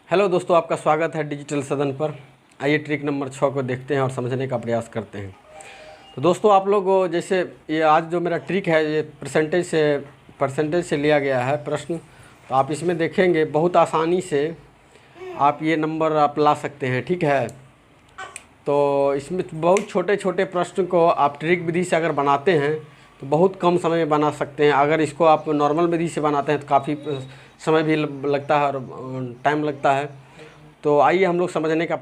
Hello दोस्तों, आपका स्वागत है डिजिटल सदन पर। आइए ट्रिक नंबर 6 को देखते हैं और समझने का प्रयास करते हैं। तो दोस्तों, आप लोग जैसे ये आज जो मेरा ट्रिक है ये परसेंटेज से लिया गया है प्रश्न। तो आप इसमें देखेंगे बहुत आसानी से आप ये नंबर आप ला सकते हैं, ठीक है। तो इसमें बहुत छोटे छोटे प्रश्न को आप ट्रिक विधि से अगर बनाते हैं तो बहुत कम समय में बना सकते हैं। अगर इसको आप नॉर्मल विधि से बनाते हैं तो काफ़ी समय भी लगता है और टाइम लगता है। तो आइए हम लोग समझने का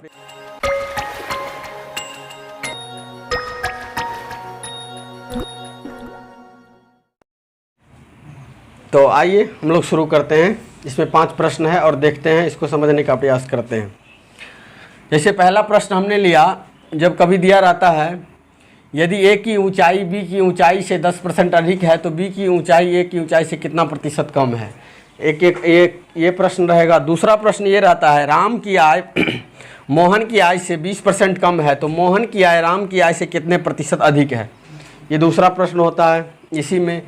तो आइए हम लोग शुरू करते हैं। इसमें 5 प्रश्न है और देखते हैं, इसको समझने का प्रयास करते हैं। जैसे पहला प्रश्न हमने लिया, जब कभी दिया रहता है यदि ए की ऊंचाई बी की ऊंचाई से 10% अधिक है तो बी की ऊंचाई ए की ऊंचाई से कितना प्रतिशत कम है। एक ये प्रश्न रहेगा। दूसरा प्रश्न ये रहता है, राम की आय मोहन की आय से 20% कम है तो मोहन की आय राम की आय से कितने प्रतिशत अधिक है। ये दूसरा प्रश्न होता है। इसी में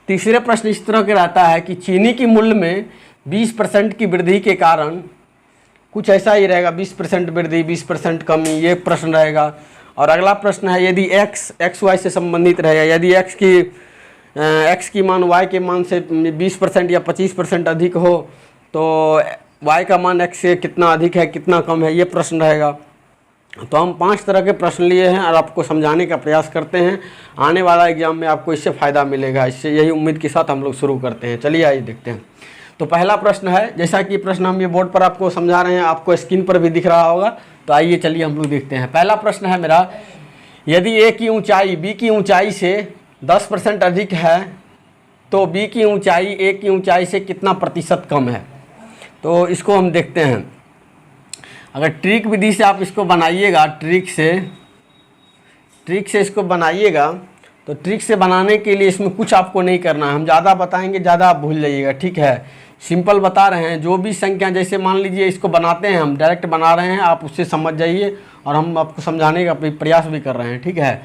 तीसरे प्रश्न इस तरह के रहता है कि चीनी की मूल्य में 20% की वृद्धि के कारण कुछ ऐसा ही रहेगा, 20% वृद्धि 20% कमी, ये प्रश्न रहेगा। और अगला प्रश्न है, यदि एक्स वाई से संबंधित रहेगा, यदि एक्स की मान वाई के मान से 20% या 25% अधिक हो तो वाई का मान एक्स से कितना अधिक है कितना कम है, ये प्रश्न रहेगा। तो हम 5 तरह के प्रश्न लिए हैं और आपको समझाने का प्रयास करते हैं। आने वाला एग्जाम में आपको इससे फ़ायदा मिलेगा, इससे यही उम्मीद के साथ हम लोग शुरू करते हैं। चलिए आइए देखते हैं। तो पहला प्रश्न है, जैसा कि प्रश्न हम ये बोर्ड पर आपको समझा रहे हैं, आपको स्क्रीन पर भी दिख रहा होगा। तो आइए चलिए हम लोग देखते हैं। पहला प्रश्न है मेरा, यदि ए की ऊंचाई बी की ऊंचाई से 10% अधिक है तो बी की ऊंचाई ए की ऊंचाई से कितना प्रतिशत कम है। तो इसको हम देखते हैं। अगर ट्रिक विधि से आप इसको बनाइएगा, ट्रिक से इसको बनाइएगा तो ट्रिक से बनाने के लिए इसमें कुछ आपको नहीं करना है। हम ज़्यादा बताएंगे, ज़्यादा आप भूल जाइएगा, ठीक है। सिंपल बता रहे हैं। जो भी संख्या, जैसे मान लीजिए इसको बनाते हैं, हम डायरेक्ट बना रहे हैं, आप उससे समझ जाइए और हम आपको समझाने का प्रयास भी कर रहे हैं, ठीक है।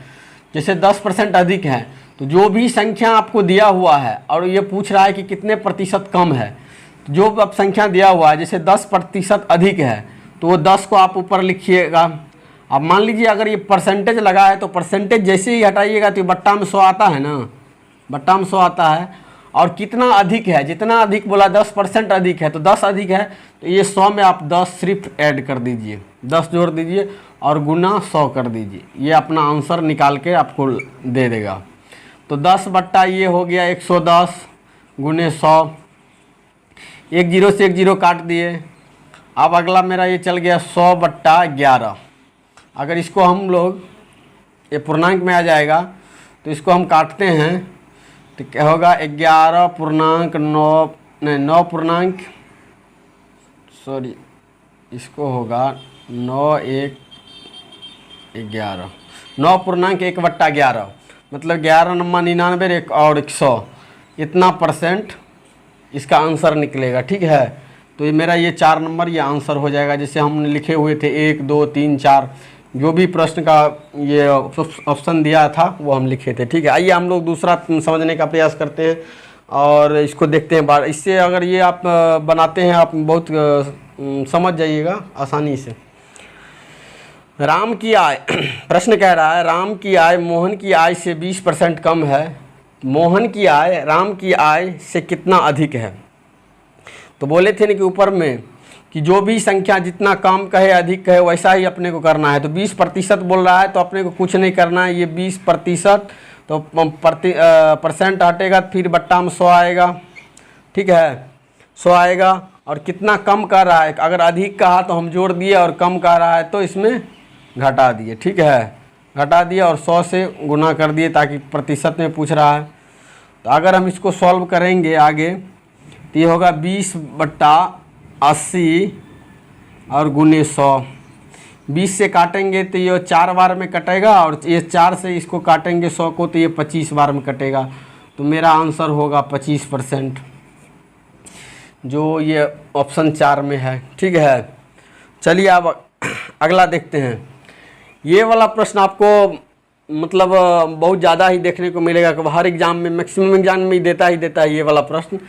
जैसे 10% अधिक है तो जो भी संख्या आपको दिया हुआ है और ये पूछ रहा है कि कितने प्रतिशत कम है, तो जो अब संख्या दिया हुआ है जैसे 10% अधिक है तो वो 10 को आप ऊपर लिखिएगा। अब मान लीजिए अगर ये परसेंटेज लगा है तो परसेंटेज जैसे ही हटाइएगा तो बट्टा में 100 आता है ना, बट्टा में 100 आता है। और कितना अधिक है, जितना अधिक बोला 10% अधिक है तो 10 अधिक है तो ये 100 में आप 10 सिर्फ ऐड कर दीजिए, 10 जोड़ दीजिए और गुना 100 कर दीजिए। ये अपना आंसर निकाल के आपको दे देगा। तो 10 बट्टा ये हो गया 110 गुने 100, एक जीरो से एक जीरो काट दिए। अब अगला मेरा ये चल गया 100 बट्टा 11। अगर इसको हम लोग ये पूर्णांक में आ जाएगा तो इसको हम काटते हैं तो क्या होगा 11 पूर्णांक 9 पूर्णांक इसको होगा 9 1 11 9 पूर्णांक 1 बट्टा 11 मतलब 11 नंबर 99 और 100 इतना % इसका आंसर निकलेगा, ठीक है। तो ये मेरा ये 4 नंबर ये आंसर हो जाएगा। जैसे हमने लिखे हुए थे 1 2 3 4, जो भी प्रश्न का ये ऑप्शन दिया था वो हम लिखे थे, ठीक है। आइए हम लोग दूसरा समझने का प्रयास करते हैं और इसको देखते हैं। इससे अगर ये आप बनाते हैं आप बहुत समझ जाइएगा आसानी से। राम की आय प्रश्न कह रहा है, राम की आय मोहन की आय से 20% कम है, मोहन की आय राम की आय से कितना अधिक है। तो बोले थे ना कि ऊपर में कि जो भी संख्या जितना कम कहे अधिक कहे वैसा ही अपने को करना है। तो 20% बोल रहा है तो अपने को कुछ नहीं करना है, ये 20% तो परसेंट हटेगा फिर बट्टा में 100 आएगा, ठीक है, 100 आएगा। और कितना कम कर रहा है, अगर अधिक कहा तो हम जोड़ दिए और कम कह रहा है तो इसमें घटा दिए, ठीक है, घटा दिए और 100 से गुना कर दिए ताकि प्रतिशत में पूछ रहा है। तो अगर हम इसको सॉल्व करेंगे आगे तो ये होगा 20 बट्टा 80 और गुने 100। 20 से काटेंगे तो ये 4 बार में कटेगा और ये 4 से इसको काटेंगे 100 को तो ये 25 बार में कटेगा। तो मेरा आंसर होगा 25%, जो ये ऑप्शन 4 में है, ठीक है। चलिए अब अगला देखते हैं। ये वाला प्रश्न आपको मतलब बहुत ज़्यादा ही देखने को मिलेगा कि हर एग्ज़ाम में मैक्सिमम एग्जाम में ही देता है ये वाला प्रश्न।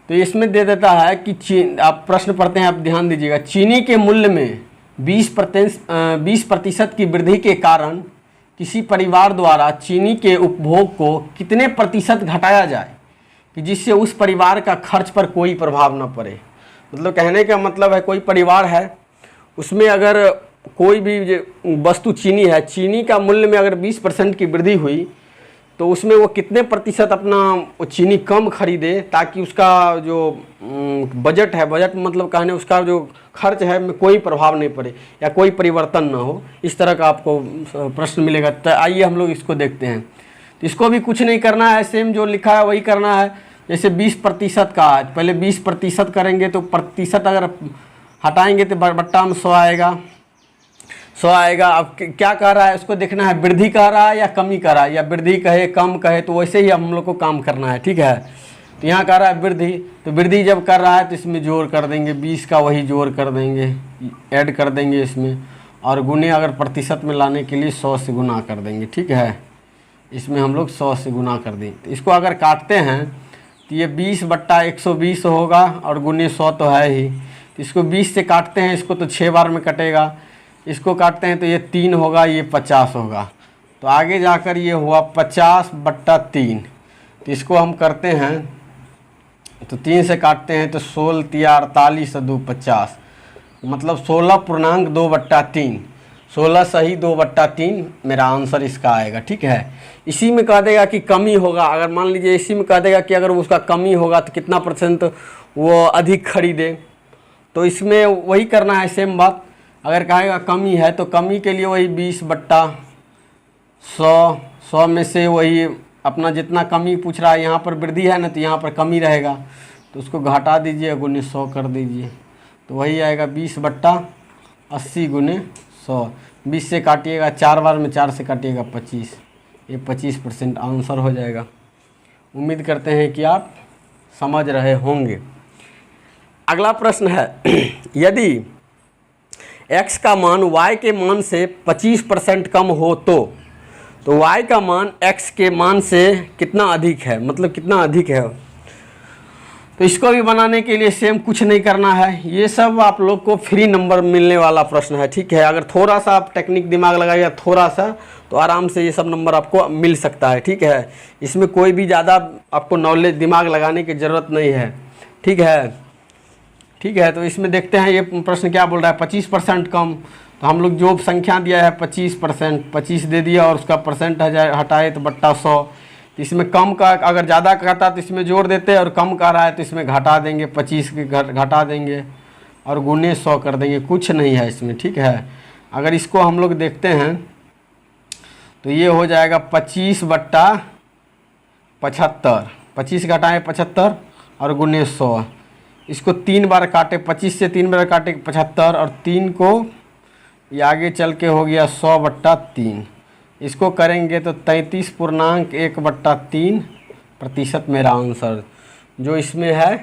तो इसमें दे देता है कि आप प्रश्न पढ़ते हैं, आप ध्यान दीजिएगा। चीनी के मूल्य में 20% की वृद्धि के कारण किसी परिवार द्वारा चीनी के उपभोग को कितने प्रतिशत घटाया जाए कि जिससे उस परिवार का खर्च पर कोई प्रभाव न पड़े। मतलब कहने का मतलब है, कोई परिवार है, उसमें अगर कोई भी वस्तु चीनी है, चीनी का मूल्य में अगर 20% की वृद्धि हुई तो उसमें वो कितने प्रतिशत अपना वो चीनी कम खरीदे ताकि उसका जो बजट है, बजट मतलब कहने उसका जो खर्च है में कोई प्रभाव नहीं पड़े या कोई परिवर्तन ना हो। इस तरह का आपको प्रश्न मिलेगा। तो आइए हम लोग इसको देखते हैं। तो इसको भी कुछ नहीं करना है, सेम जो लिखा है वही करना है। जैसे 20% का है, पहले 20% करेंगे तो प्रतिशत अगर हटाएंगे तो बट्टा में 100 आएगा, 100 आएगा। अब क्या कह रहा है, उसको देखना है वृद्धि कह रहा है या कमी कह रहा है, या वृद्धि कहे कम कहे, तो वैसे ही हम लोग को काम करना है, ठीक है। तो यहाँ कह रहा है वृद्धि, तो वृद्धि जब कर रहा है तो इसमें जोड़ कर देंगे, 20 का वही जोड़ कर देंगे, ऐड कर देंगे इसमें, और गुने अगर प्रतिशत में लाने के लिए 100 से गुना कर देंगे, ठीक है। इसमें हम लोग 100 से गुना कर देंगे। तो इसको अगर काटते हैं तो ये 20/120 होगा, और गुने 100 तो है ही। तो इसको 20 से काटते हैं, इसको तो 6 बार में कटेगा। इसको काटते हैं तो ये 3 होगा, ये 50 होगा। तो आगे जाकर ये हुआ 50/3। तो इसको हम करते हैं तो 3 से काटते हैं तो 16 तिया 48 और 2 50, मतलब 16.2/3। 16 सही 2/3 मेरा आंसर इसका आएगा, ठीक है। इसी में कह देगा कि कमी होगा, अगर मान लीजिए इसी में कह देगा कि अगर उसका कमी होगा तो कितना परसेंट वो अधिक खरीदे, तो इसमें वही करना है, सेम बात। अगर कहेगा कमी है तो कमी के लिए वही 20/100, 100 में से वही अपना जितना कमी पूछ रहा है, यहाँ पर वृद्धि है ना तो यहाँ पर कमी रहेगा, तो उसको घटा दीजिए, गुने 100 कर दीजिए, तो वही आएगा 20/80 गुने 100। 20 से काटिएगा 4 बार में, 4 से काटिएगा 25, ये 25% आंसर हो जाएगा। उम्मीद करते हैं कि आप समझ रहे होंगे। अगला प्रश्न है, यदि x का मान y के मान से 25% कम हो तो y का मान x के मान से कितना अधिक है, मतलब कितना अधिक है। तो इसको भी बनाने के लिए सेम कुछ नहीं करना है, ये सब आप लोग को फ्री नंबर मिलने वाला प्रश्न है, ठीक है। अगर थोड़ा सा आप टेक्निक दिमाग लगाइएगा थोड़ा सा, तो आराम से ये सब नंबर आपको मिल सकता है, ठीक है। इसमें कोई भी ज़्यादा आपको नॉलेज दिमाग लगाने की ज़रूरत नहीं है, ठीक है। ठीक है, तो इसमें देखते हैं ये प्रश्न क्या बोल रहा है, 25% कम। तो हम लोग जो संख्या दिया है 25%, 25 दे दिया और उसका परसेंट हटाए तो बट्टा 100। तो इसमें कम का अगर ज़्यादा कहता तो इसमें जोड़ देते, और कम का रहा है तो इसमें घटा देंगे, 25 के घटा देंगे और गुने 100 कर देंगे, कुछ नहीं है इसमें, ठीक है। अगर इसको हम लोग देखते हैं तो ये हो जाएगा 25/75, 25 घटाएँ 75 और गुने 100। इसको 3 बार काटे, 25 से 3 बार काटे 75, और 3 को ये आगे चल के हो गया 100/3। इसको करेंगे तो 33.1/3% मेरा आंसर, जो इसमें है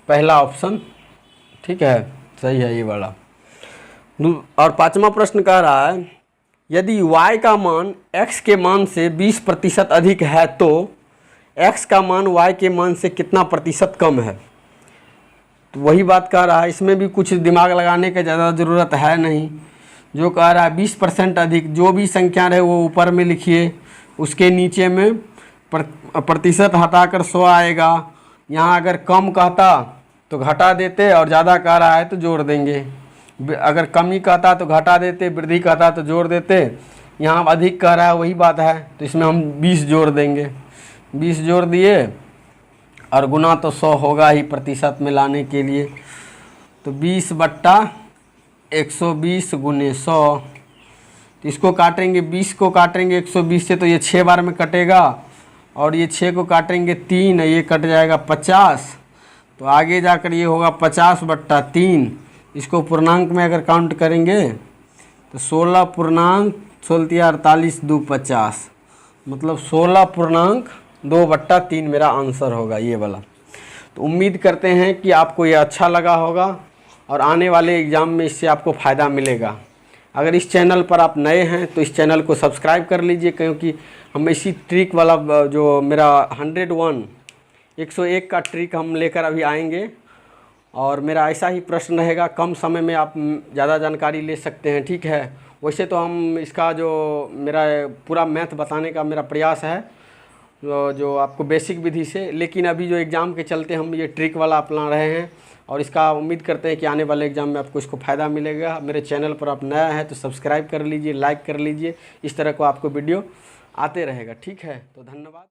पहला ऑप्शन, ठीक है, सही है ये वाला। और 5वां प्रश्न कह रहा है, यदि y का मान x के मान से 20% अधिक है तो x का मान y के मान से कितना प्रतिशत कम है। तो वही बात कह रहा है, इसमें भी कुछ दिमाग लगाने की ज़्यादा ज़रूरत है नहीं। जो कह रहा है 20% अधिक, जो भी संख्या रहे वो ऊपर में लिखिए, उसके नीचे में प्रतिशत हटाकर 100 आएगा। यहाँ अगर कम कहता तो घटा देते, और ज़्यादा कह रहा है तो जोड़ देंगे। अगर कमी कहता तो घटा देते, वृद्धि कहता तो जोड़ देते। यहाँ अधिक कह रहा है वही बात है, तो इसमें हम 20 जोड़ देंगे, 20 जोड़ दिए और गुना तो 100 होगा ही प्रतिशत में लाने के लिए। तो 20/120 गुने 100। तो इसको काटेंगे, 20 को काटेंगे 120 से तो ये 6 बार में कटेगा, और ये 6 को काटेंगे 3, ये कट जाएगा 50। तो आगे जाकर ये होगा 50/3। इसको पूर्णांक में अगर काउंट करेंगे तो 16.48 2 50, मतलब 16.2/3 मेरा आंसर होगा ये वाला। तो उम्मीद करते हैं कि आपको ये अच्छा लगा होगा, और आने वाले एग्ज़ाम में इससे आपको फ़ायदा मिलेगा। अगर इस चैनल पर आप नए हैं तो इस चैनल को सब्सक्राइब कर लीजिए, क्योंकि हम इसी ट्रिक वाला जो मेरा 101 101 का ट्रिक हम लेकर अभी आएंगे और मेरा ऐसा ही प्रश्न रहेगा, कम समय में आप ज़्यादा जानकारी ले सकते हैं, ठीक है। वैसे तो हम इसका जो मेरा पूरा मैथ बताने का मेरा प्रयास है जो आपको बेसिक विधि से, लेकिन अभी जो एग्ज़ाम के चलते हम ये ट्रिक वाला अपना रहे हैं और इसका उम्मीद करते हैं कि आने वाले एग्ज़ाम में आपको इसको फ़ायदा मिलेगा। मेरे चैनल पर आप नया है तो सब्सक्राइब कर लीजिए, लाइक कर लीजिए, इस तरह को आपको वीडियो आते रहेगा, ठीक है। तो धन्यवाद।